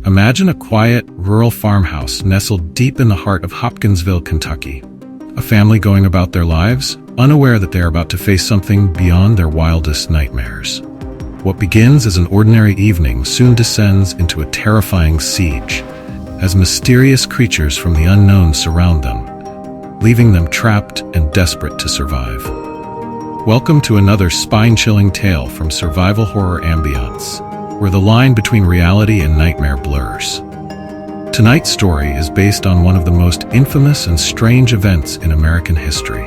Imagine a quiet, rural farmhouse nestled deep in the heart of Hopkinsville, Kentucky. A family going about their lives, unaware that they are about to face something beyond their wildest nightmares. What begins as an ordinary evening soon descends into a terrifying siege, as mysterious creatures from the unknown surround them, leaving them trapped and desperate to survive. Welcome to another spine-chilling tale from Survival Horror Ambience, where the line between reality and nightmare blurs. Tonight's story is based on one of the most infamous and strange events in American history,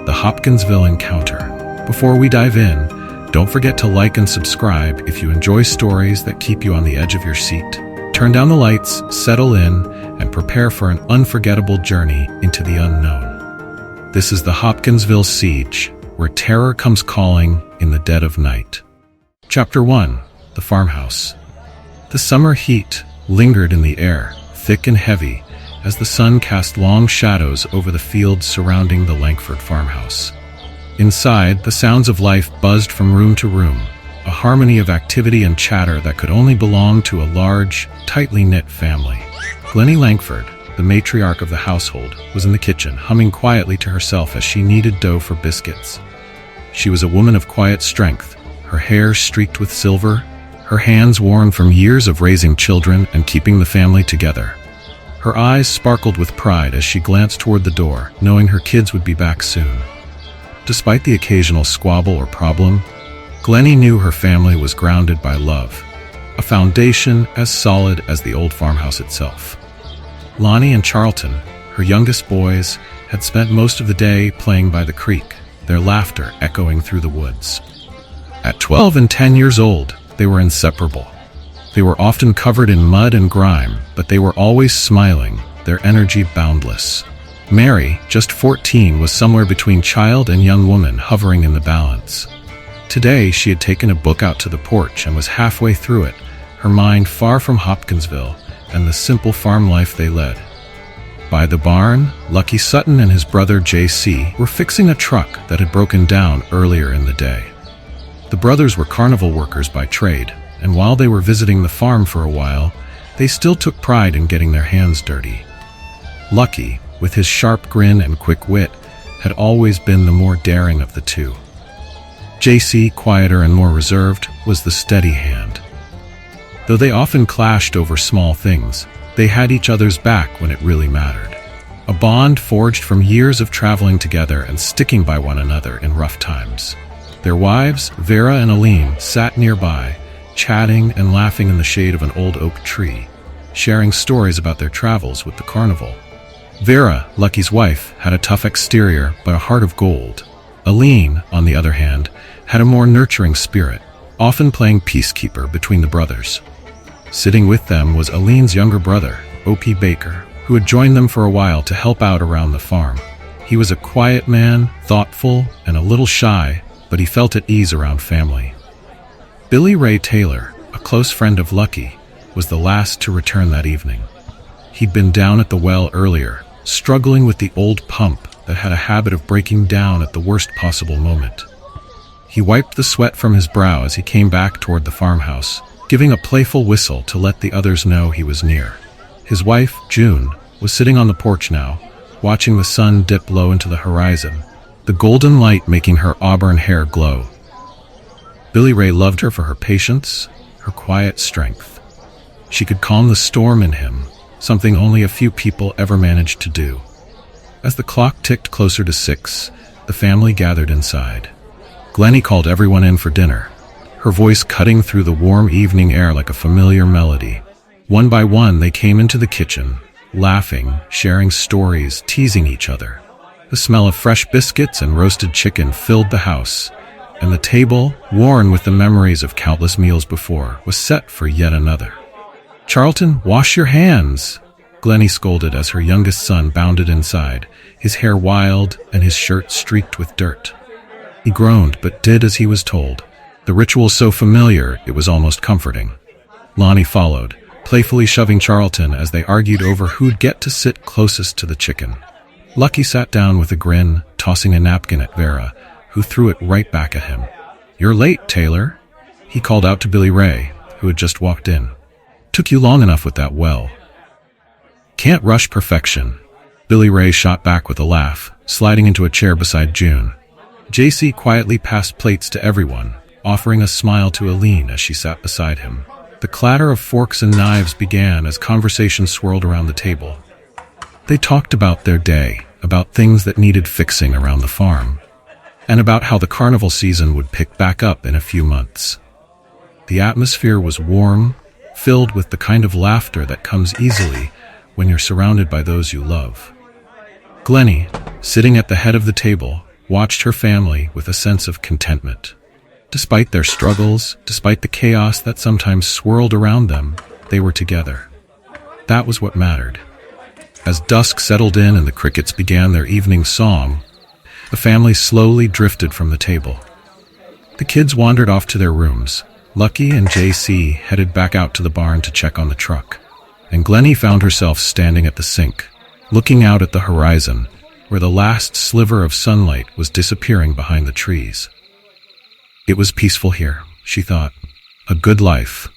the Hopkinsville encounter. Before we dive in, don't forget to like and subscribe if you enjoy stories that keep you on the edge of your seat. Turn down the lights, settle in, and prepare for an unforgettable journey into the unknown. This is the Hopkinsville Siege, where terror comes calling in the dead of night. Chapter 1. The Farmhouse. The summer heat lingered in the air, thick and heavy, as the sun cast long shadows over the fields surrounding the Langford farmhouse. Inside, the sounds of life buzzed from room to room, a harmony of activity and chatter that could only belong to a large, tightly knit family. Glennie Langford, the matriarch of the household, was in the kitchen, humming quietly to herself as she kneaded dough for biscuits. She was a woman of quiet strength, her hair streaked with silver, her hands worn from years of raising children and keeping the family together. Her eyes sparkled with pride as she glanced toward the door, knowing her kids would be back soon. Despite the occasional squabble or problem, Glennie knew her family was grounded by love, a foundation as solid as the old farmhouse itself. Lonnie and Charlton, her youngest boys, had spent most of the day playing by the creek, their laughter echoing through the woods. At 12 and 10 years old, they were inseparable. They were often covered in mud and grime, but they were always smiling, their energy boundless. Mary, just 14, was somewhere between child and young woman, hovering in the balance. Today, she had taken a book out to the porch and was halfway through it, her mind far from Hopkinsville and the simple farm life they led. By the barn, Lucky Sutton and his brother J.C. were fixing a truck that had broken down earlier in the day. The brothers were carnival workers by trade, and while they were visiting the farm for a while, they still took pride in getting their hands dirty. Lucky, with his sharp grin and quick wit, had always been the more daring of the two. J.C., quieter and more reserved, was the steady hand. Though they often clashed over small things, they had each other's back when it really mattered. A bond forged from years of traveling together and sticking by one another in rough times. Their wives, Vera and Aline, sat nearby, chatting and laughing in the shade of an old oak tree, sharing stories about their travels with the carnival. Vera, Lucky's wife, had a tough exterior but a heart of gold. Aline, on the other hand, had a more nurturing spirit, often playing peacekeeper between the brothers. Sitting with them was Aline's younger brother, O.P. Baker, who had joined them for a while to help out around the farm. He was a quiet man, thoughtful, and a little shy, but he felt at ease around family. Billy Ray Taylor, a close friend of Lucky, was the last to return that evening. He'd been down at the well earlier, struggling with the old pump that had a habit of breaking down at the worst possible moment. He wiped the sweat from his brow as he came back toward the farmhouse, giving a playful whistle to let the others know he was near. His wife, June, was sitting on the porch now, watching the sun dip low into the horizon, the golden light making her auburn hair glow. Billy Ray loved her for her patience, her quiet strength. She could calm the storm in him, something only a few people ever managed to do. As the clock ticked closer to 6, the family gathered inside. Glennie called everyone in for dinner, her voice cutting through the warm evening air like a familiar melody. One by one, they came into the kitchen, laughing, sharing stories, teasing each other. The smell of fresh biscuits and roasted chicken filled the house, and the table, worn with the memories of countless meals before, was set for yet another. "Charlton, wash your hands!" Glennie scolded as her youngest son bounded inside, his hair wild and his shirt streaked with dirt. He groaned but did as he was told, the ritual so familiar it was almost comforting. Lonnie followed, playfully shoving Charlton as they argued over who'd get to sit closest to the chicken. Lucky sat down with a grin, tossing a napkin at Vera, who threw it right back at him. "You're late, Taylor," he called out to Billy Ray, who had just walked in. Took you long enough with that well. Can't rush perfection. Billy Ray shot back with a laugh, sliding into a chair beside June. JC quietly passed plates to everyone, offering a smile to Aline as she sat beside him. The clatter of forks and knives began as conversation swirled around the table. They talked about their day, about things that needed fixing around the farm, and about how the carnival season would pick back up in a few months. The atmosphere was warm, filled with the kind of laughter that comes easily when you're surrounded by those you love. Glennie, sitting at the head of the table, watched her family with a sense of contentment. Despite their struggles, despite the chaos that sometimes swirled around them, they were together. That was what mattered. As dusk settled in and the crickets began their evening song, the family slowly drifted from the table. The kids wandered off to their rooms. Lucky and JC headed back out to the barn to check on the truck, and Glennie found herself standing at the sink, looking out at the horizon, where the last sliver of sunlight was disappearing behind the trees. It was peaceful here, she thought. A good life.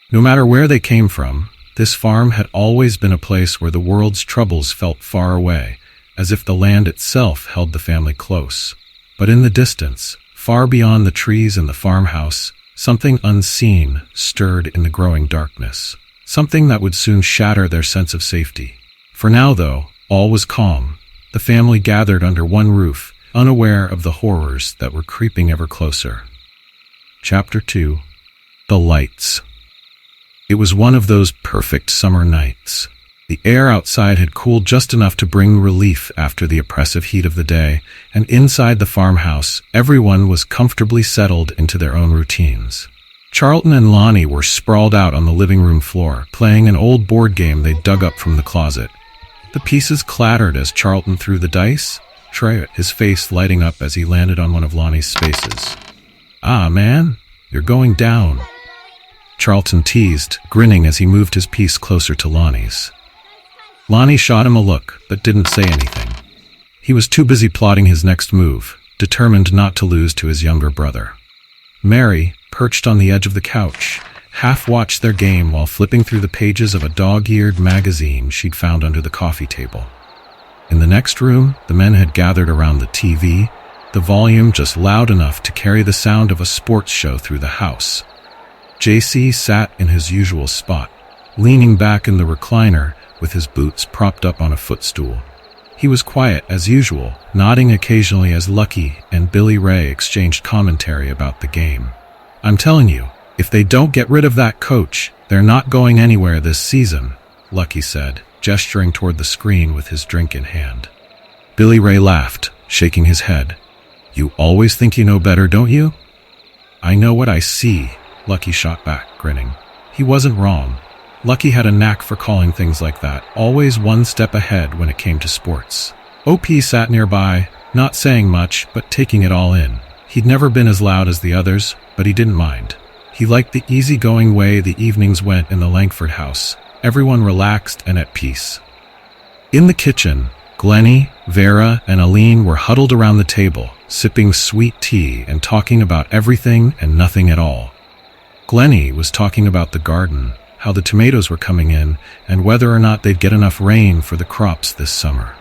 No matter where they came from, this farm had always been a place where the world's troubles felt far away, as if the land itself held the family close. But in the distance, far beyond the trees and the farmhouse, something unseen stirred in the growing darkness. Something that would soon shatter their sense of safety. For now, though, all was calm. The family gathered under one roof, unaware of the horrors that were creeping ever closer. Chapter 2. The Lights. It was one of those perfect summer nights. The air outside had cooled just enough to bring relief after the oppressive heat of the day, and inside the farmhouse, everyone was comfortably settled into their own routines. Charlton and Lonnie were sprawled out on the living room floor, playing an old board game they dug up from the closet. The pieces clattered as Charlton threw the dice, his face lighting up as he landed on one of Lonnie's spaces. "Ah, man, you're going down," Charlton teased, grinning as he moved his piece closer to Lonnie's. Lonnie shot him a look, but didn't say anything. He was too busy plotting his next move, determined not to lose to his younger brother. Mary, perched on the edge of the couch, half-watched their game while flipping through the pages of a dog-eared magazine she'd found under the coffee table. In the next room, the men had gathered around the TV, the volume just loud enough to carry the sound of a sports show through the house. JC sat in his usual spot, leaning back in the recliner with his boots propped up on a footstool. He was quiet as usual, nodding occasionally as Lucky and Billy Ray exchanged commentary about the game. "I'm telling you, if they don't get rid of that coach, they're not going anywhere this season," Lucky said, gesturing toward the screen with his drink in hand. Billy Ray laughed, shaking his head. "You always think you know better, don't you?" "I know what I see," Lucky shot back, grinning. He wasn't wrong. Lucky had a knack for calling things like that, always one step ahead when it came to sports. OP sat nearby, not saying much, but taking it all in. He'd never been as loud as the others, but he didn't mind. He liked the easygoing way the evenings went in the Langford house, everyone relaxed and at peace. In the kitchen, Glennie, Vera, and Aline were huddled around the table, sipping sweet tea and talking about everything and nothing at all. Glennie was talking about the garden, how the tomatoes were coming in, and whether or not they'd get enough rain for the crops this summer.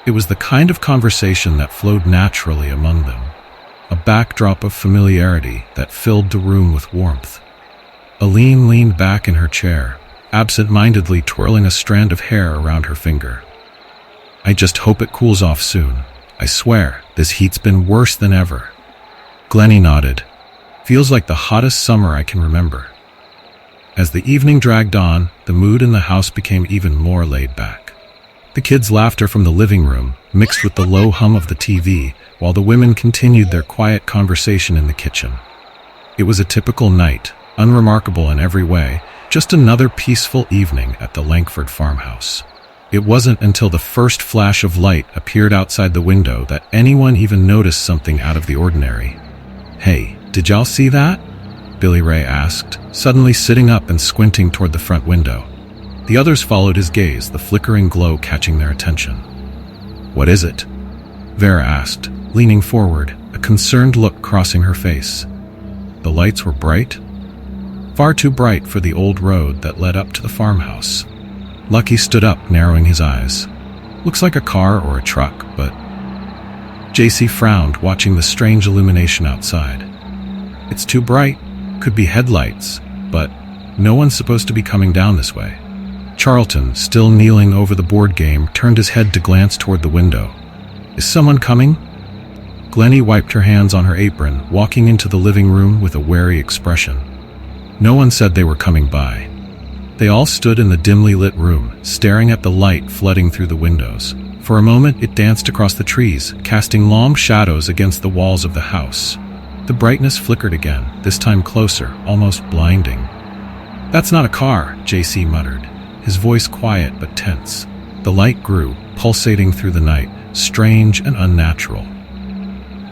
It was the kind of conversation that flowed naturally among them, a backdrop of familiarity that filled the room with warmth. Aline leaned back in her chair, absent-mindedly twirling a strand of hair around her finger. "I just hope it cools off soon. I swear, this heat's been worse than ever." Glennie nodded. "Feels like the hottest summer I can remember." As the evening dragged on, the mood in the house became even more laid back. The kids' laughter from the living room mixed with the low hum of the TV, while the women continued their quiet conversation in the kitchen. It was a typical night, unremarkable in every way, just another peaceful evening at the Langford farmhouse. It wasn't until the first flash of light appeared outside the window that anyone even noticed something out of the ordinary. "Hey, did y'all see that?" Billy Ray asked, suddenly sitting up and squinting toward the front window. The others followed his gaze, the flickering glow catching their attention. "What is it?" Vera asked, leaning forward, a concerned look crossing her face. The lights were bright. far too bright for the old road that led up to the farmhouse. Lucky stood up, narrowing his eyes. Looks like a car or a truck, but... JC frowned, watching the strange illumination outside. It's too bright. Could be headlights, but no one's supposed to be coming down this way. Charlton, still kneeling over the board game, turned his head to glance toward the window. Is someone coming? Glennie wiped her hands on her apron, walking into the living room with a wary expression. No one said they were coming by. They all stood in the dimly lit room, staring at the light flooding through the windows. For a moment, it danced across the trees, casting long shadows against the walls of the house. The brightness flickered again, this time closer, almost blinding. That's not a car, JC muttered, his voice quiet but tense. The light grew, pulsating through the night, strange and unnatural.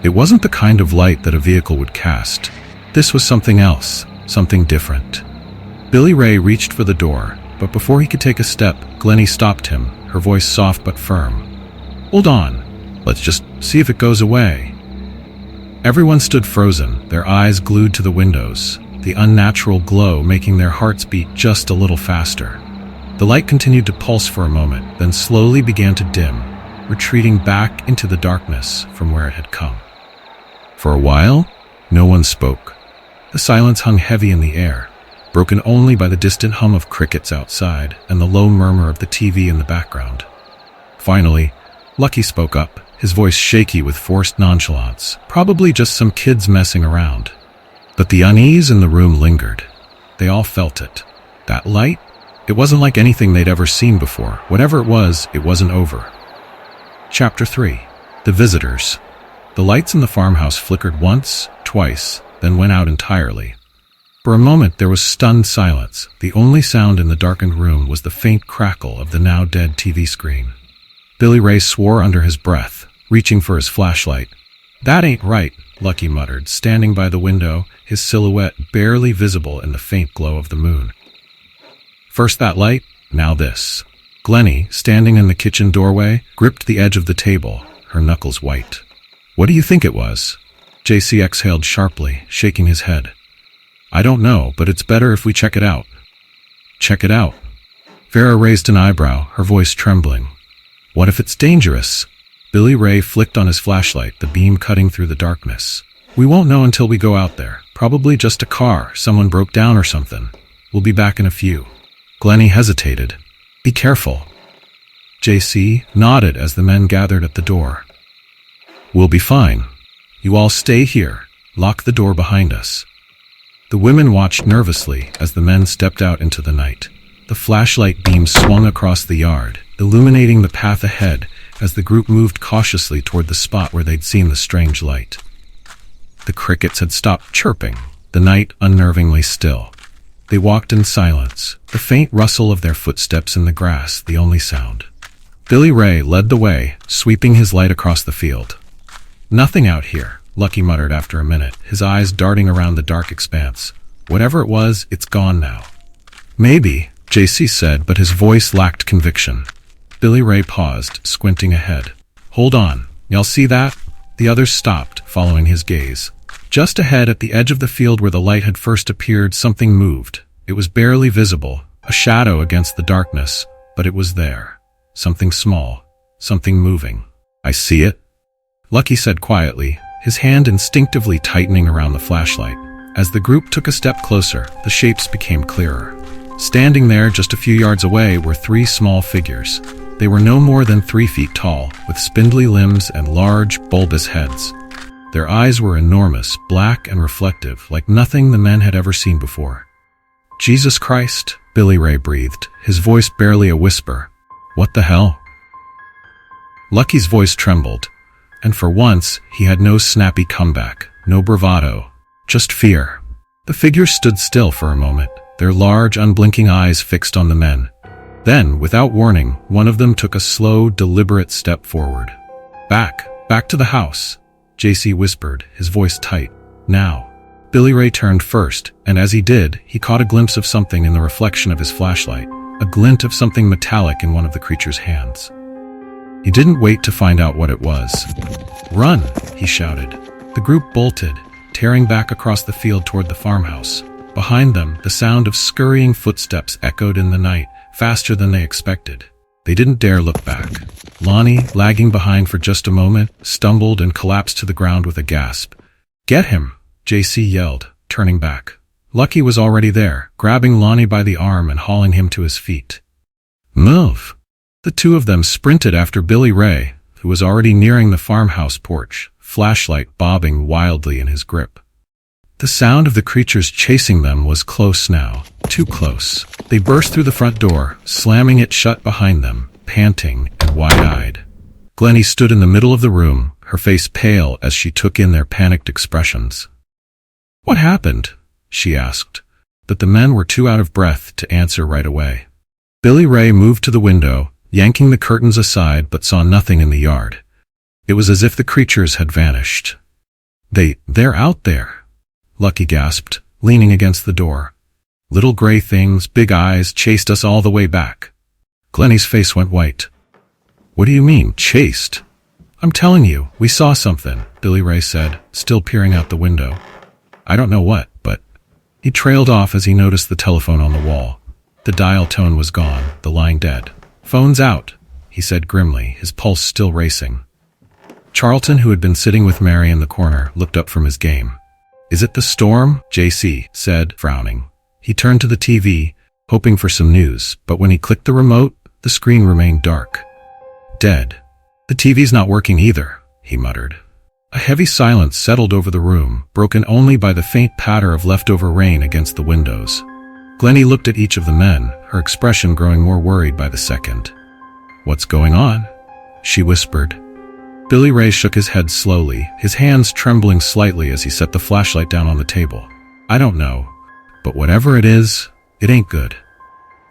It wasn't the kind of light that a vehicle would cast. This was something else, something different. Billy Ray reached for the door, but before he could take a step, Glennie stopped him, her voice soft but firm. Hold on. Let's just see if it goes away. Everyone stood frozen, their eyes glued to the windows, the unnatural glow making their hearts beat just a little faster. The light continued to pulse for a moment, then slowly began to dim, retreating back into the darkness from where it had come. For a while, no one spoke. The silence hung heavy in the air, broken only by the distant hum of crickets outside and the low murmur of the TV in the background. Finally, Lucky spoke up, his voice shaky with forced nonchalance, probably just some kids messing around. But the unease in the room lingered. They all felt it. That light? It wasn't like anything they'd ever seen before. Whatever it wasn't over. Chapter 3. The Visitors. The lights in the farmhouse flickered once, twice, then went out entirely. For a moment there was stunned silence. The only sound in the darkened room was the faint crackle of the now dead TV screen. Billy Ray swore under his breath, reaching for his flashlight. That ain't right, Lucky muttered, standing by the window, his silhouette barely visible in the faint glow of the moon. First that light, now this. Glennie, standing in the kitchen doorway, gripped the edge of the table, her knuckles white. What do you think it was? JC exhaled sharply, shaking his head. I don't know, but it's better if we check it out. Check it out. Vera raised an eyebrow, her voice trembling. What if it's dangerous? Billy Ray flicked on his flashlight, the beam cutting through the darkness. We won't know until we go out there. Probably just a car, someone broke down or something. We'll be back in a few. Glennie hesitated. Be careful. JC nodded as the men gathered at the door. We'll be fine. You all stay here. Lock the door behind us. The women watched nervously as the men stepped out into the night. The flashlight beam swung across the yard, illuminating the path ahead as the group moved cautiously toward the spot where they'd seen the strange light. The crickets had stopped chirping, the night unnervingly still. They walked in silence, the faint rustle of their footsteps in the grass the only sound. Billy Ray led the way, sweeping his light across the field. Nothing out here, Lucky muttered after a minute, his eyes darting around the dark expanse. Whatever it was, it's gone now. Maybe, JC said, but his voice lacked conviction. Billy Ray paused, squinting ahead. Hold on, y'all see that? The others stopped, following his gaze. Just ahead at the edge of the field where the light had first appeared, something moved. It was barely visible, a shadow against the darkness, but it was there. Something small, something moving. I see it, Lucky said quietly, his hand instinctively tightening around the flashlight. As the group took a step closer, the shapes became clearer. Standing there just a few yards away were three small figures. They were no more than 3 feet tall, with spindly limbs and large, bulbous heads. Their eyes were enormous, black and reflective, like nothing the men had ever seen before. Jesus Christ, Billy Ray breathed, his voice barely a whisper. What the hell? Lucky's voice trembled, and for once he had no snappy comeback, no bravado, just fear. The figures stood still for a moment, their large, unblinking eyes fixed on the men. Then, without warning, one of them took a slow, deliberate step forward. Back to the house, JC whispered, his voice tight. Now. Billy Ray turned first, and as he did, he caught a glimpse of something in the reflection of his flashlight, a glint of something metallic in one of the creature's hands. He didn't wait to find out what it was. Run, he shouted. The group bolted, tearing back across the field toward the farmhouse. Behind them, the sound of scurrying footsteps echoed in the night, faster than they expected. They didn't dare look back. Lonnie, lagging behind for just a moment, stumbled and collapsed to the ground with a gasp. "Get him!" JC yelled, turning back. Lucky was already there, grabbing Lonnie by the arm and hauling him to his feet. "Move!" The two of them sprinted after Billy Ray, who was already nearing the farmhouse porch, flashlight bobbing wildly in his grip. The sound of the creatures chasing them was close now, too close. They burst through the front door, slamming it shut behind them, panting and wide-eyed. Glennie stood in the middle of the room, her face pale as she took in their panicked expressions. "What happened?" she asked, but the men were too out of breath to answer right away. Billy Ray moved to the window, yanking the curtains aside, but saw nothing in the yard. It was as if the creatures had vanished. They're out there," Lucky gasped, leaning against the door. "Little gray things, big eyes, chased us all the way back." Glennie's face went white. "What do you mean, chased?" "I'm telling you, we saw something," Billy Ray said, still peering out the window. "I don't know what, but—" He trailed off as he noticed the telephone on the wall. The dial tone was gone, the line dead. "Phone's out," he said grimly, his pulse still racing. Charlton, who had been sitting with Mary in the corner, looked up from his game. "Is it the storm?" JC said, frowning. He turned to the TV, hoping for some news, but when he clicked the remote, the screen remained dark. "Dead. The TV's not working either," he muttered. A heavy silence settled over the room, broken only by the faint patter of leftover rain against the windows. Glennie looked at each of the men, her expression growing more worried by the second. "What's going on?" she whispered. Billy Ray shook his head slowly, his hands trembling slightly as he set the flashlight down on the table. "I don't know, but whatever it is, it ain't good."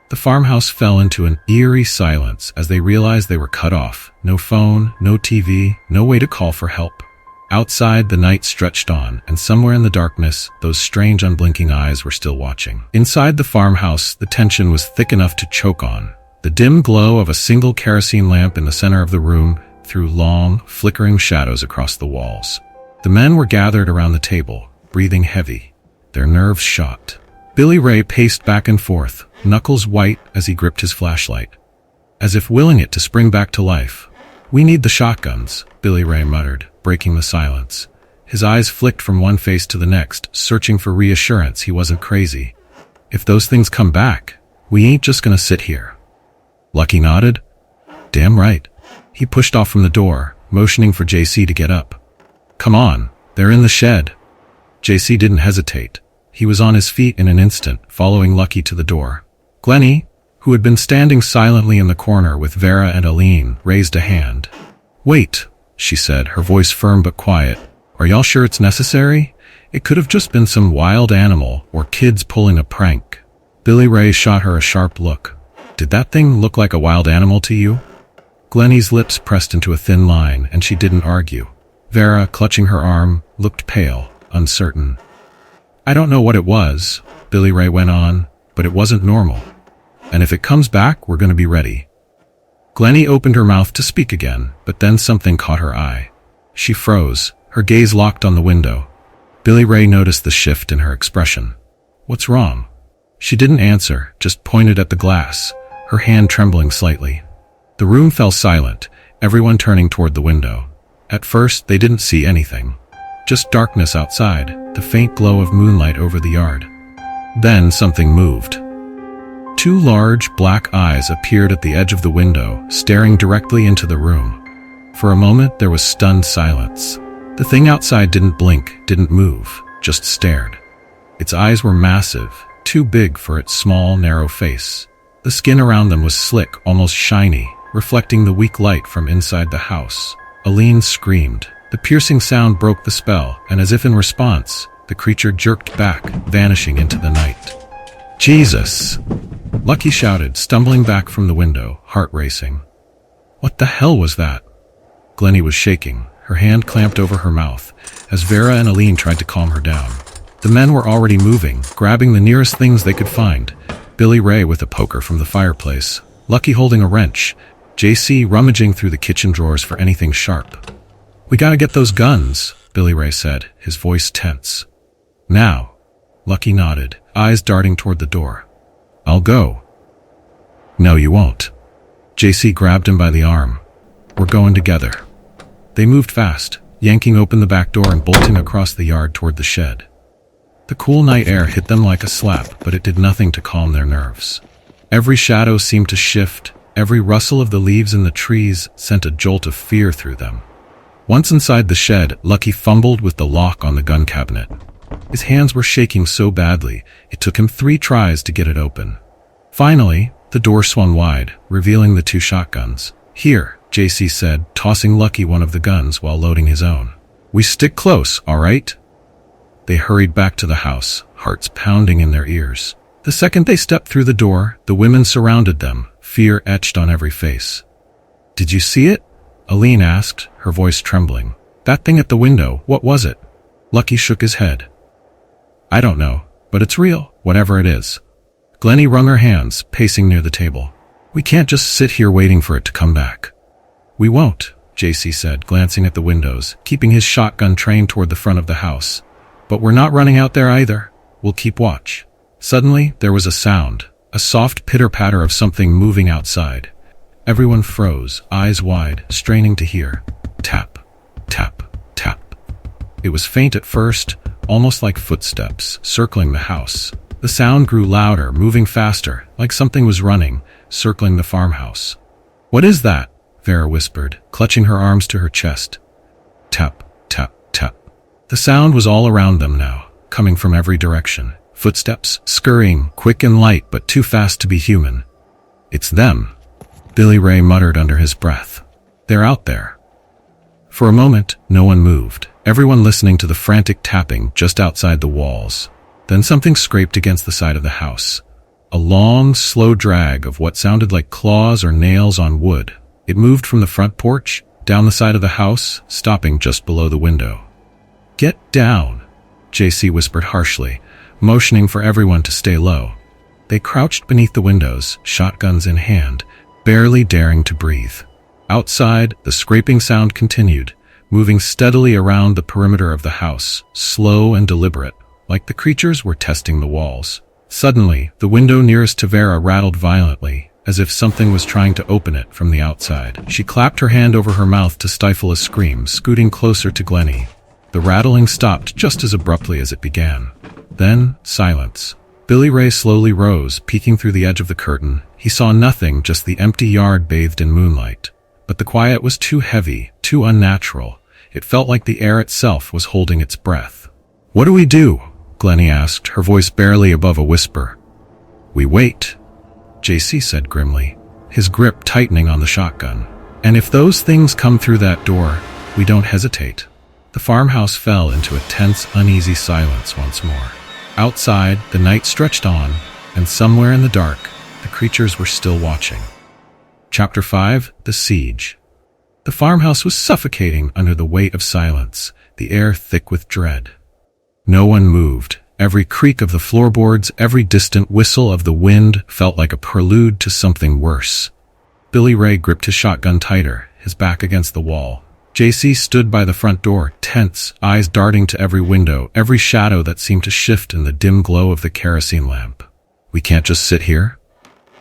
The farmhouse fell into an eerie silence as they realized they were cut off. No phone, no TV, no way to call for help. Outside, the night stretched on, and somewhere in the darkness, those strange unblinking eyes were still watching. Inside the farmhouse, the tension was thick enough to choke on. The dim glow of a single kerosene lamp in the center of the room threw long, flickering shadows across the walls. The men were gathered around the table, breathing heavy, their nerves shot. Billy Ray paced back and forth, knuckles white as he gripped his flashlight, as if willing it to spring back to life. "We need the shotguns," Billy Ray muttered, breaking the silence. His eyes flicked from one face to the next, searching for reassurance he wasn't crazy. "If those things come back, we ain't just gonna sit here." Lucky nodded. "Damn right." He pushed off from the door, motioning for JC to get up. "Come on, they're in the shed." JC didn't hesitate. He was on his feet in an instant, following Lucky to the door. Glennie, who had been standing silently in the corner with Vera and Aline, raised a hand. "Wait," she said, her voice firm but quiet. "Are y'all sure it's necessary? It could have just been some wild animal or kids pulling a prank." Billy Ray shot her a sharp look. "Did that thing look like a wild animal to you?" Glennie's lips pressed into a thin line, and she didn't argue. Vera, clutching her arm, looked pale, uncertain. "I don't know what it was," Billy Ray went on, "but it wasn't normal. And if it comes back, we're going to be ready." Glennie opened her mouth to speak again, but then something caught her eye. She froze, her gaze locked on the window. Billy Ray noticed the shift in her expression. "What's wrong?" She didn't answer, just pointed at the glass, her hand trembling slightly. The room fell silent, everyone turning toward the window. At first, they didn't see anything. Just darkness outside, the faint glow of moonlight over the yard. Then something moved. Two large, black eyes appeared at the edge of the window, staring directly into the room. For a moment, there was stunned silence. The thing outside didn't blink, didn't move, just stared. Its eyes were massive, too big for its small, narrow face. The skin around them was slick, almost shiny, reflecting the weak light from inside the house. Aline screamed. The piercing sound broke the spell, and as if in response, the creature jerked back, vanishing into the night. "Jesus!" Lucky shouted, stumbling back from the window, heart racing. "What the hell was that?" Glennie was shaking, her hand clamped over her mouth, as Vera and Aline tried to calm her down. The men were already moving, grabbing the nearest things they could find. Billy Ray with a poker from the fireplace, Lucky holding a wrench, JC rummaging through the kitchen drawers for anything sharp. "We gotta get those guns," Billy Ray said, his voice tense. "Now." Lucky nodded. eyes darting toward the door. "I'll go." "No, you won't." JC grabbed him by the arm. "We're going together." They moved fast, yanking open the back door and bolting across the yard toward the shed. The cool night air hit them like a slap, but it did nothing to calm their nerves. Every shadow seemed to shift, every rustle of the leaves in the trees sent a jolt of fear through them. Once inside the shed, Lucky fumbled with the lock on the gun cabinet. His hands were shaking so badly, it took him 3 tries to get it open. Finally, the door swung wide, revealing the 2 shotguns. "Here," JC said, tossing Lucky one of the guns while loading his own. "We stick close, all right?" They hurried back to the house, hearts pounding in their ears. The second they stepped through the door, the women surrounded them, fear etched on every face. "Did you see it?" Aline asked, her voice trembling. "That thing at the window, what was it?" Lucky shook his head. "I don't know, but it's real, whatever it is." Glennie wrung her hands, pacing near the table. "We can't just sit here waiting for it to come back." "We won't," JC said, glancing at the windows, keeping his shotgun trained toward the front of the house. "But we're not running out there either. We'll keep watch." Suddenly, there was a sound, a soft pitter-patter of something moving outside. Everyone froze, eyes wide, straining to hear. Tap, tap, tap. It was faint at first, almost like footsteps, circling the house. The sound grew louder, moving faster, like something was running, circling the farmhouse. "What is that?" Vera whispered, clutching her arms to her chest. Tap, tap, tap. The sound was all around them now, coming from every direction. Footsteps, scurrying, quick and light, but too fast to be human. "It's them," Billy Ray muttered under his breath. "They're out there." For a moment, no one moved, everyone listening to the frantic tapping just outside the walls. Then something scraped against the side of the house. A long, slow drag of what sounded like claws or nails on wood. It moved from the front porch, down the side of the house, stopping just below the window. "Get down," JC whispered harshly, motioning for everyone to stay low. They crouched beneath the windows, shotguns in hand, barely daring to breathe. Outside, the scraping sound continued, moving steadily around the perimeter of the house, slow and deliberate, like the creatures were testing the walls. Suddenly, the window nearest to Vera rattled violently, as if something was trying to open it from the outside. She clapped her hand over her mouth to stifle a scream, scooting closer to Glennie. The rattling stopped just as abruptly as it began. Then, silence. Billy Ray slowly rose, peeking through the edge of the curtain. He saw nothing, just the empty yard bathed in moonlight. But the quiet was too heavy, too unnatural. It felt like the air itself was holding its breath. "What do we do?" Glennie asked, her voice barely above a whisper. "We wait," JC said grimly, his grip tightening on the shotgun. "And if those things come through that door, we don't hesitate." The farmhouse fell into a tense, uneasy silence once more. Outside, the night stretched on, and somewhere in the dark, the creatures were still watching. Chapter 5: The Siege. The farmhouse was suffocating under the weight of silence, the air thick with dread. No one moved. Every creak of the floorboards, every distant whistle of the wind felt like a prelude to something worse. Billy Ray gripped his shotgun tighter, his back against the wall. JC stood by the front door, tense, eyes darting to every window, every shadow that seemed to shift in the dim glow of the kerosene lamp. "We can't just sit here?"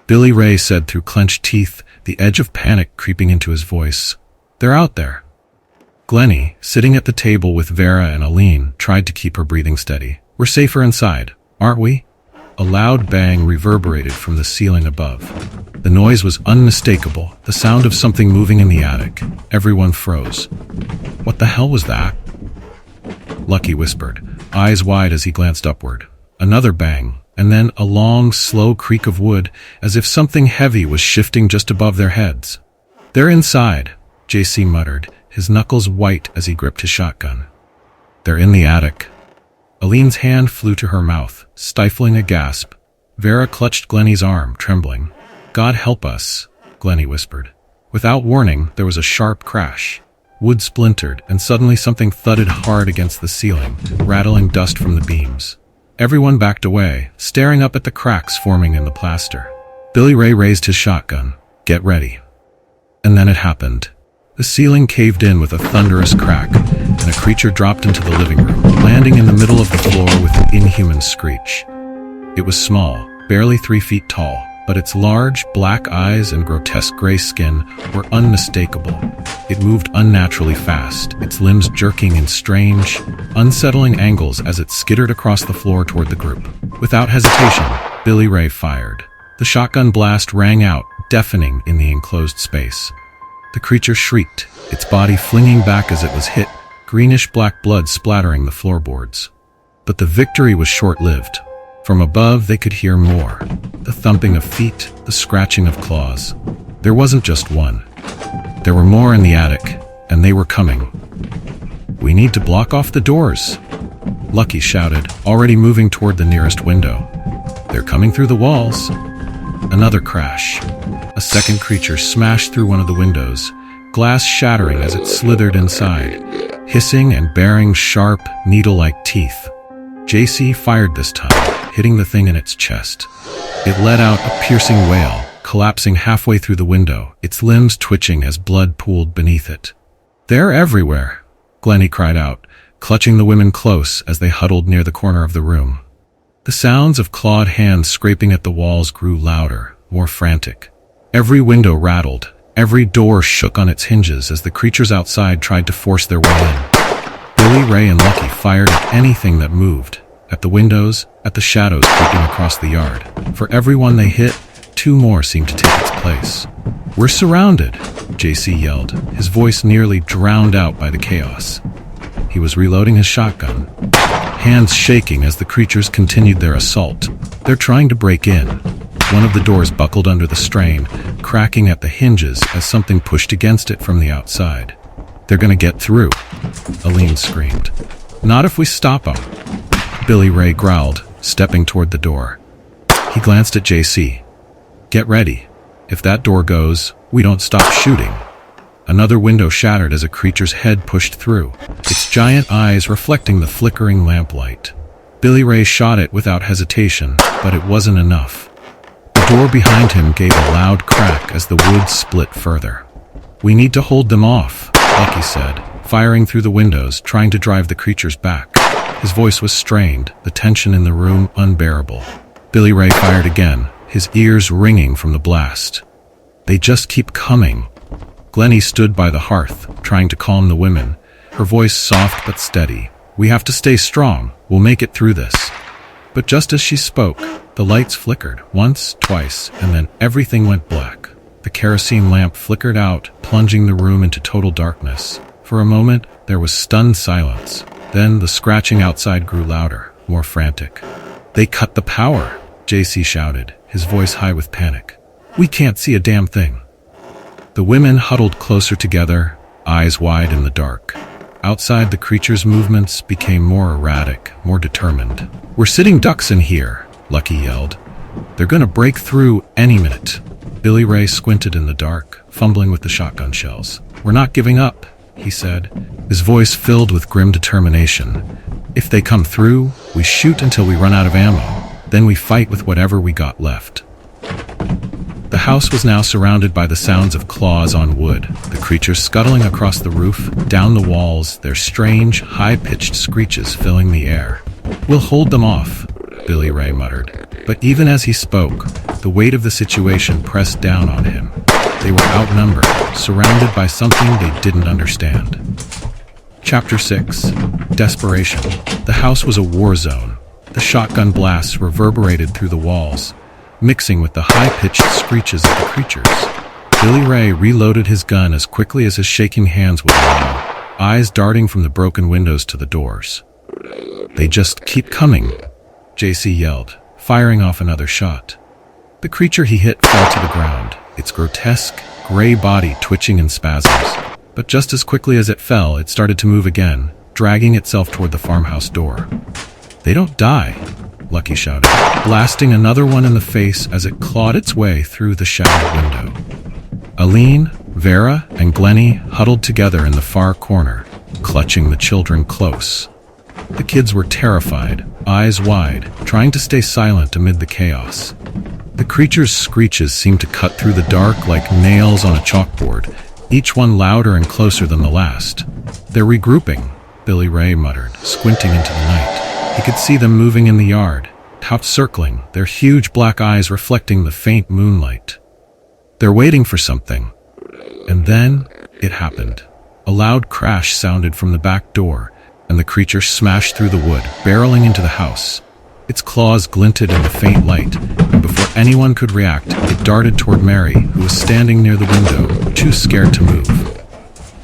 Billy Ray said through clenched teeth, the edge of panic creeping into his voice. "They're out there." Glennie, sitting at the table with Vera and Aline, tried to keep her breathing steady. "We're safer inside, aren't we?" A loud bang reverberated from the ceiling above. The noise was unmistakable, the sound of something moving in the attic. Everyone froze. "What the hell was that?" Lucky whispered, eyes wide as he glanced upward. Another bang, and then a long, slow creak of wood, as if something heavy was shifting just above their heads. "They're inside," JC muttered, his knuckles white as he gripped his shotgun. "They're in the attic." Aline's hand flew to her mouth, stifling a gasp. Vera clutched Glennie's arm, trembling. "God help us," Glennie whispered. Without warning, there was a sharp crash. Wood splintered, and suddenly something thudded hard against the ceiling, rattling dust from the beams. Everyone backed away, staring up at the cracks forming in the plaster. Billy Ray raised his shotgun. "Get ready." And then it happened. The ceiling caved in with a thunderous crack, and a creature dropped into the living room, landing in the middle of the floor with an inhuman screech. It was small, barely 3 feet tall, but its large, black eyes and grotesque gray skin were unmistakable. It moved unnaturally fast, its limbs jerking in strange, unsettling angles as it skittered across the floor toward the group. Without hesitation, Billy Ray fired. The shotgun blast rang out, deafening in the enclosed space. The creature shrieked, its body flinging back as it was hit, greenish-black blood splattering the floorboards. But the victory was short-lived. From above, they could hear more. The thumping of feet, the scratching of claws. There wasn't just one. There were more in the attic, and they were coming. "We need to block off the doors," Lucky shouted, already moving toward the nearest window. "They're coming through the walls." Another crash. A second creature smashed through one of the windows, glass shattering as it slithered inside, hissing and baring sharp, needle-like teeth. JC fired this time, hitting the thing in its chest. It let out a piercing wail, collapsing halfway through the window, its limbs twitching as blood pooled beneath it. "They're everywhere," Glennie cried out, clutching the women close as they huddled near the corner of the room. The sounds of clawed hands scraping at the walls grew louder, more frantic. Every window rattled, every door shook on its hinges as the creatures outside tried to force their way in. Billy Ray and Lucky fired at anything that moved, at the windows, at the shadows creeping across the yard. For every one they hit, 2 more seemed to take its place. "We're surrounded," JC yelled, his voice nearly drowned out by the chaos. He was reloading his shotgun, hands shaking as the creatures continued their assault. "They're trying to break in." One of the doors buckled under the strain, cracking at the hinges as something pushed against it from the outside. "They're gonna get through," Aline screamed. "Not if we stop them," Billy Ray growled, stepping toward the door. He glanced at JC. "Get ready. If that door goes, we don't stop shooting." Another window shattered as a creature's head pushed through, its giant eyes reflecting the flickering lamplight. Billy Ray shot it without hesitation, but it wasn't enough. The door behind him gave a loud crack as the wood split further. "We need to hold them off," Lucky said, firing through the windows, trying to drive the creatures back. His voice was strained, the tension in the room unbearable. Billy Ray fired again, his ears ringing from the blast. "They just keep coming." Glennie stood by the hearth, trying to calm the women, her voice soft but steady. "We have to stay strong. We'll make it through this." But just as she spoke, the lights flickered, once, twice, and then everything went black. The kerosene lamp flickered out, plunging the room into total darkness. For a moment, there was stunned silence. Then the scratching outside grew louder, more frantic. "They cut the power," JC shouted, his voice high with panic. "We can't see a damn thing." The women huddled closer together, eyes wide in the dark. Outside, the creature's movements became more erratic, more determined. "We're sitting ducks in here," Lucky yelled. "They're gonna break through any minute." Billy Ray squinted in the dark, fumbling with the shotgun shells. "We're not giving up," he said, his voice filled with grim determination. "If they come through, we shoot until we run out of ammo. Then we fight with whatever we got left." The house was now surrounded by the sounds of claws on wood, the creatures scuttling across the roof, down the walls, their strange, high-pitched screeches filling the air. "We'll hold them off," Billy Ray muttered. But even as he spoke, the weight of the situation pressed down on him. They were outnumbered, surrounded by something they didn't understand. Chapter 6. Desperation. The house was a war zone. The shotgun blasts reverberated through the walls, mixing with the high-pitched screeches of the creatures. Billy Ray reloaded his gun as quickly as his shaking hands would allow, eyes darting from the broken windows to the doors. "They just keep coming," JC yelled, firing off another shot. The creature he hit fell to the ground, its grotesque, gray body twitching in spasms. But just as quickly as it fell, it started to move again, dragging itself toward the farmhouse door. "They don't die," Lucky shouted, blasting another one in the face as it clawed its way through the shattered window. Aline, Vera, and Glennie huddled together in the far corner, clutching the children close. The kids were terrified, eyes wide, trying to stay silent amid the chaos. The creature's screeches seemed to cut through the dark like nails on a chalkboard, each one louder and closer than the last. "They're regrouping," Billy Ray muttered, squinting into the night. He could see them moving in the yard, circling, their huge black eyes reflecting the faint moonlight. They're waiting for something. And then it happened. A loud crash sounded from the back door, and the creature smashed through the wood, barreling into the house. Its claws glinted in the faint light, and before anyone could react, it darted toward Mary, who was standing near the window, too scared to move.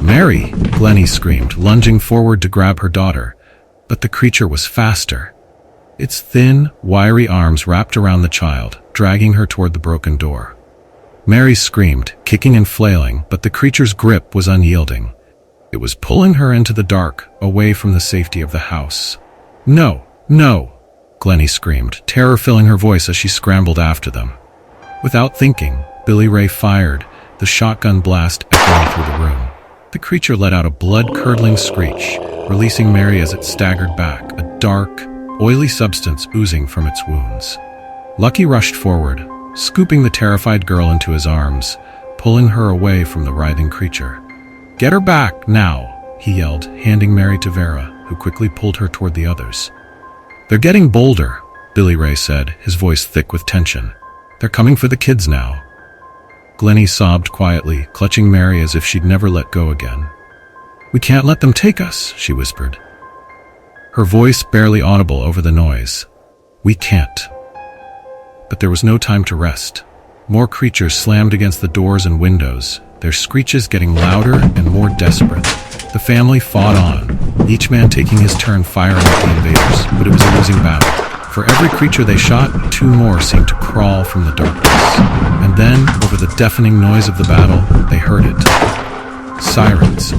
"Mary!" Glennie screamed, lunging forward to grab her daughter. But the creature was faster. Its thin, wiry arms wrapped around the child, dragging her toward the broken door. Mary screamed, kicking and flailing, but the creature's grip was unyielding. It was pulling her into the dark, away from the safety of the house. "No! No!" Glennie screamed, terror filling her voice as she scrambled after them. Without thinking, Billy Ray fired, the shotgun blast echoing through the room. The creature let out a blood-curdling screech, releasing Mary as it staggered back, a dark, oily substance oozing from its wounds. Lucky rushed forward, scooping the terrified girl into his arms, pulling her away from the writhing creature. "Get her back, now!" he yelled, handing Mary to Vera, who quickly pulled her toward the others. "They're getting bolder," Billy Ray said, his voice thick with tension. "They're coming for the kids now." Glennie sobbed quietly, clutching Mary as if she'd never let go again. "We can't let them take us," she whispered, her voice barely audible over the noise. "We can't." But there was no time to rest. More creatures slammed against the doors and windows, their screeches getting louder and more desperate. The family fought on, each man taking his turn firing at the invaders, but it was a losing battle. For every creature they shot, two more seemed to crawl from the darkness. And then, over the deafening noise of the battle, they heard it. Sirens.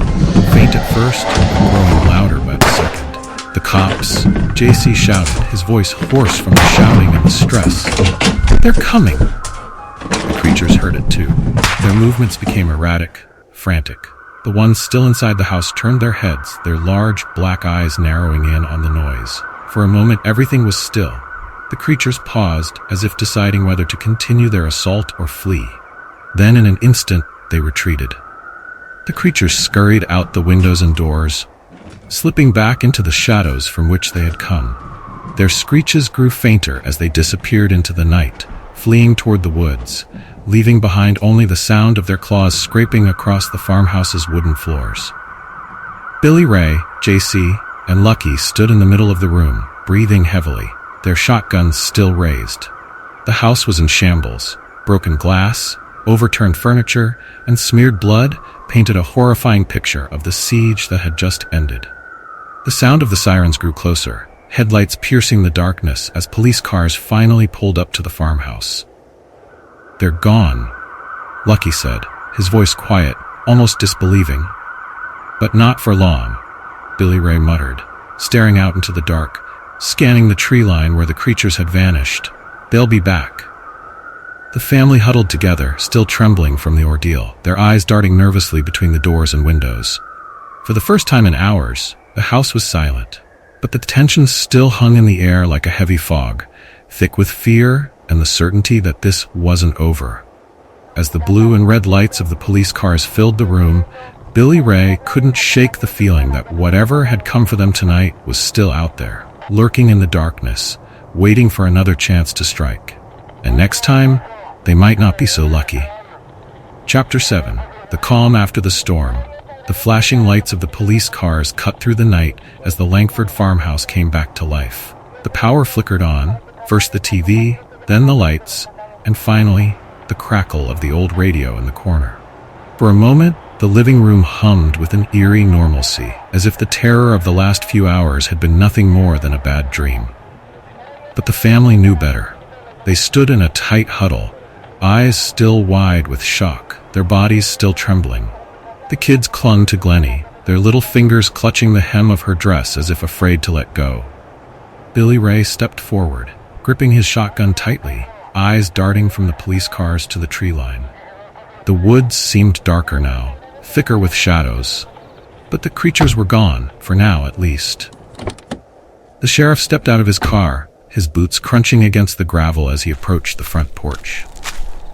Faint at first, but growing louder by the second. "The cops!" JC shouted, his voice hoarse from the shouting and the stress. "They're coming!" The creatures heard it too. Their movements became erratic, frantic. The ones still inside the house turned their heads, their large black eyes narrowing in on the noise. For a moment, everything was still. The creatures paused, as if deciding whether to continue their assault or flee. Then, in an instant, they retreated. The creatures scurried out the windows and doors, slipping back into the shadows from which they had come. Their screeches grew fainter as they disappeared into the night, fleeing toward the woods, leaving behind only the sound of their claws scraping across the farmhouse's wooden floors. Billy Ray, JC, and Lucky stood in the middle of the room, breathing heavily, their shotguns still raised. The house was in shambles. Broken glass, overturned furniture, and smeared blood painted a horrifying picture of the siege that had just ended. The sound of the sirens grew closer, headlights piercing the darkness as police cars finally pulled up to the farmhouse. "They're gone," Lucky said, his voice quiet, almost disbelieving. "But not for long," Billy Ray muttered, staring out into the dark, scanning the tree line where the creatures had vanished. "They'll be back." The family huddled together, still trembling from the ordeal, their eyes darting nervously between the doors and windows. For the first time in hours, the house was silent, but the tension still hung in the air like a heavy fog, thick with fear and the certainty that this wasn't over. As the blue and red lights of the police cars filled the room, Billy Ray couldn't shake the feeling that whatever had come for them tonight was still out there, lurking in the darkness, waiting for another chance to strike. And next time, they might not be so lucky. Chapter 7. The calm after the storm. The flashing lights of the police cars cut through the night as the Langford farmhouse came back to life. The power flickered on, first the TV, then the lights, and finally, the crackle of the old radio in the corner. For a moment, the living room hummed with an eerie normalcy, as if the terror of the last few hours had been nothing more than a bad dream. But the family knew better. They stood in a tight huddle, eyes still wide with shock, their bodies still trembling. The kids clung to Glennie, their little fingers clutching the hem of her dress as if afraid to let go. Billy Ray stepped forward, gripping his shotgun tightly, eyes darting from the police cars to the tree line. The woods seemed darker now, thicker with shadows, but the creatures were gone, for now at least. The sheriff stepped out of his car, his boots crunching against the gravel as he approached the front porch.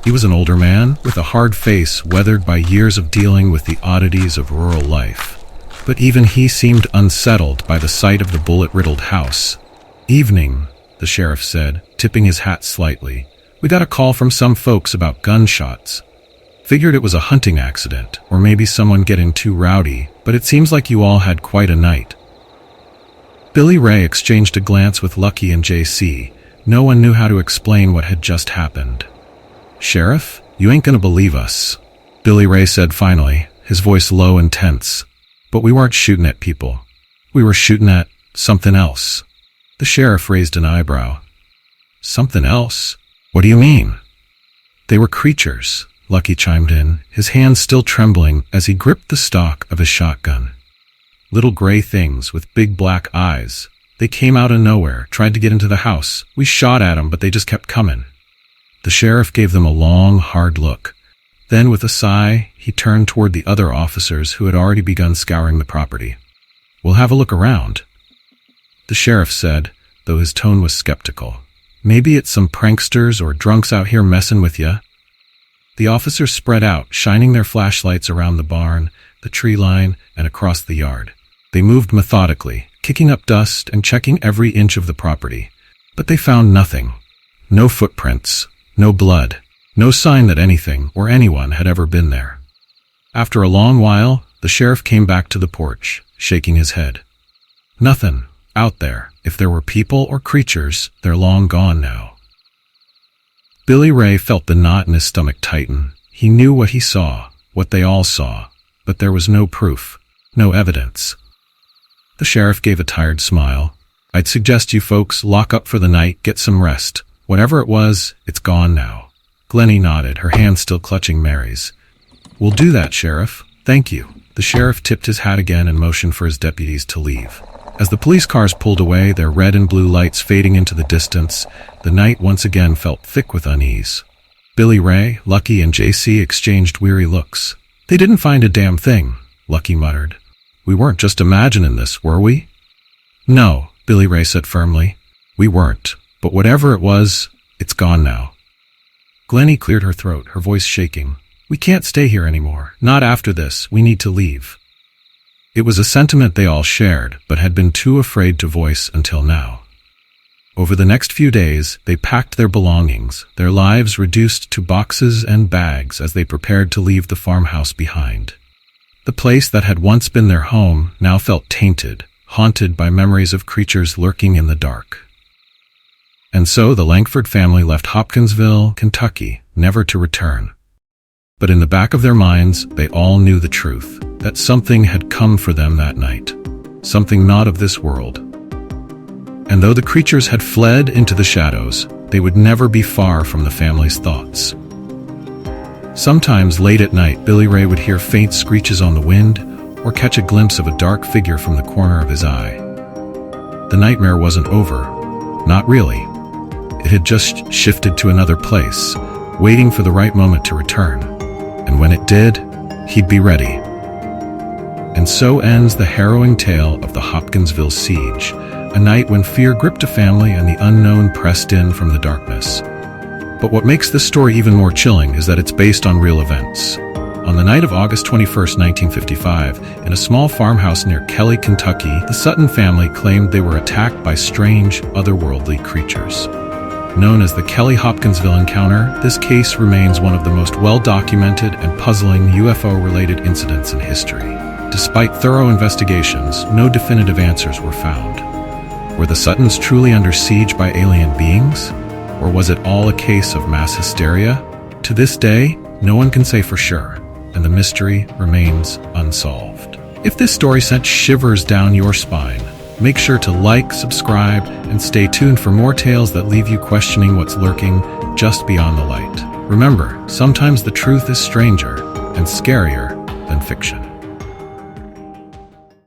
He was an older man, with a hard face weathered by years of dealing with the oddities of rural life. But even he seemed unsettled by the sight of the bullet-riddled house. "Evening," the sheriff said, tipping his hat slightly. "We got a call from some folks about gunshots. Figured it was a hunting accident, or maybe someone getting too rowdy, but it seems like you all had quite a night." Billy Ray exchanged a glance with Lucky and JC. No one knew how to explain what had just happened. "Sheriff, you ain't gonna believe us," Billy Ray said finally, his voice low and tense. "But we weren't shooting at people. We were shooting at something else." The sheriff raised an eyebrow. "Something else? What do you mean?" "They were creatures," Lucky chimed in, his hands still trembling as he gripped the stock of his shotgun. "Little gray things with big black eyes. They came out of nowhere, tried to get into the house. We shot at them, but they just kept coming." The sheriff gave them a long, hard look. Then, with a sigh, he turned toward the other officers who had already begun scouring the property. "We'll have a look around," the sheriff said, though his tone was skeptical. "Maybe it's some pranksters or drunks out here messing with ya." The officers spread out, shining their flashlights around the barn, the tree line, and across the yard. They moved methodically, kicking up dust and checking every inch of the property. But they found nothing. No footprints, no blood, no sign that anything or anyone had ever been there. After a long while, the sheriff came back to the porch, shaking his head. "Nothing out there. If there were people or creatures, they're long gone now." Billy Ray felt the knot in his stomach tighten. He knew what he saw, what they all saw, but there was no proof, no evidence. The sheriff gave a tired smile. "I'd suggest you folks lock up for the night, get some rest. Whatever it was, it's gone now." Glennie nodded, her hand still clutching Mary's. "We'll do that, Sheriff. Thank you." The sheriff tipped his hat again and motioned for his deputies to leave. As the police cars pulled away, their red and blue lights fading into the distance, the night once again felt thick with unease. Billy Ray, Lucky, and JC exchanged weary looks. "They didn't find a damn thing," Lucky muttered. "We weren't just imagining this, were we?" "No," Billy Ray said firmly. "We weren't. But whatever it was, it's gone now." Glennie cleared her throat, her voice shaking. "We can't stay here anymore. Not after this. We need to leave." It was a sentiment they all shared, but had been too afraid to voice until now. Over the next few days, they packed their belongings, their lives reduced to boxes and bags as they prepared to leave the farmhouse behind. The place that had once been their home now felt tainted, haunted by memories of creatures lurking in the dark. And so the Langford family left Hopkinsville, Kentucky, never to return. But in the back of their minds, they all knew the truth, that something had come for them that night, something not of this world. And though the creatures had fled into the shadows, they would never be far from the family's thoughts. Sometimes late at night, Billy Ray would hear faint screeches on the wind, or catch a glimpse of a dark figure from the corner of his eye. The nightmare wasn't over. Not really. It had just shifted to another place, waiting for the right moment to return. And when it did, he'd be ready. And so ends the harrowing tale of the Hopkinsville siege, a night when fear gripped a family and the unknown pressed in from the darkness. But what makes this story even more chilling is that it's based on real events. On the night of August 21, 1955, in a small farmhouse near Kelly, Kentucky, the Sutton family claimed they were attacked by strange, otherworldly creatures. Known as the Kelly-Hopkinsville encounter, this case remains one of the most well-documented and puzzling UFO-related incidents in history. Despite thorough investigations, no definitive answers were found. Were the Suttons truly under siege by alien beings? Or was it all a case of mass hysteria? To this day, no one can say for sure, and the mystery remains unsolved. If this story sent shivers down your spine, make sure to like, subscribe, and stay tuned for more tales that leave you questioning what's lurking just beyond the light. Remember, sometimes the truth is stranger and scarier than fiction.